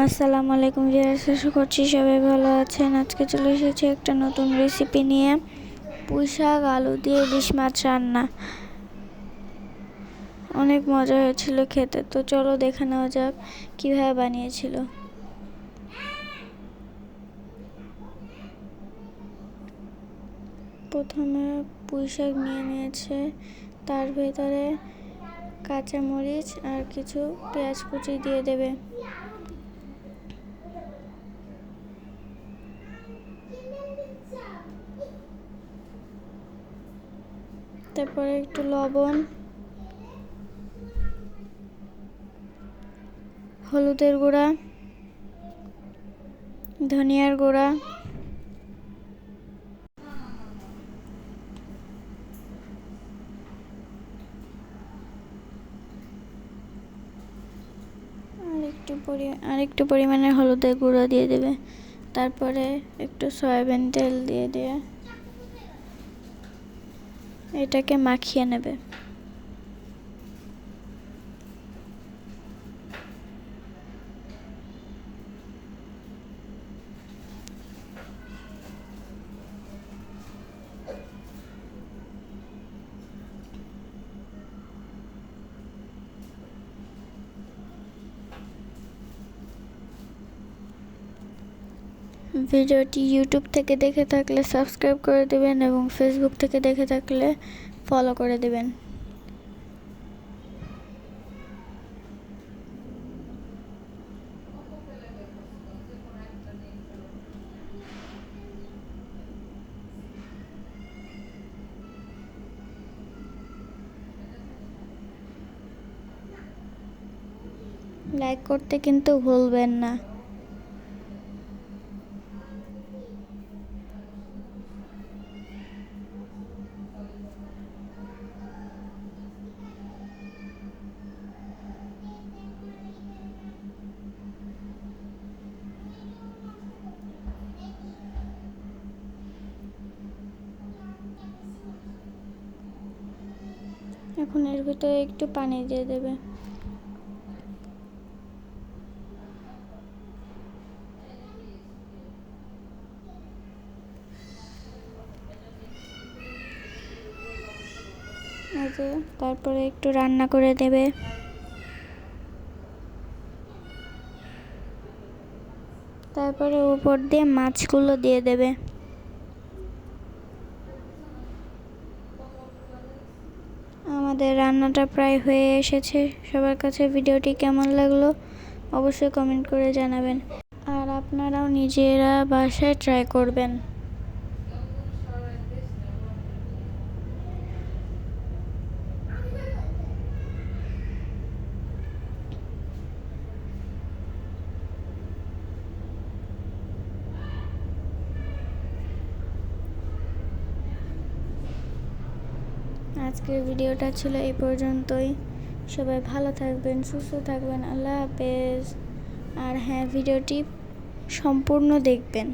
আসসালামু আলাইকুম ভিউয়ার্স, আশা করছি সবাই ভালো আছেন। আজকে চলে এসেছি একটা নতুন রেসিপি নিয়ে, পুঁই শাক আলু দিয়ে ইলিশ মাছ রান্না। অনেক মজা হয়েছিল খেতে। তো চলো দেখে নেওয়া যাক কীভাবে বানিয়েছিল। প্রথমে পুঁই শাক নিয়ে নিয়েছে, তার ভেতরে কাঁচামরিচ আর কিছু পেঁয়াজ কুচি দিয়ে দেবে। তারপরে একটু লবণ, হলুদের গুঁড়া, ধনিয়ার গুঁড়া, আর একটু পরিমাণে হলুদের গুঁড়া দিয়ে দেবে। তারপরে একটু সয়াবিন তেল দিয়ে এটাকে মাখিয়ে নেবে। ভিডিওটি ইউটিউব থেকে দেখে থাকলে সাবস্ক্রাইব করে দেবেন এবং ফেসবুক থেকে দেখে থাকলে ফলো করে দেবেন। লাইক করতে কিন্তু ভুলবেন না। এখন এর ভিতরে একটু পানি দিয়ে দেবে। তারপরে একটু রান্না করে দেবে। তারপরে উপর দিয়ে মাছগুলো দিয়ে দেবে। আমাদের রান্নাটা প্রায় হয়ে এসেছে। সবার কাছে ভিডিওটি কেমন লাগলো অবশ্যই কমেন্ট করে জানাবেন, আর আপনারাও নিজেরা বাসায় ট্রাই করবেন। আজকের ভিডিওটা ছিল এই পর্যন্তই। সবাই ভালো থাকবেন, সুস্থ থাকবেন। আল্লাহ হাফেজ। আর হ্যাঁ, ভিডিওটি সম্পূর্ণ দেখবেন।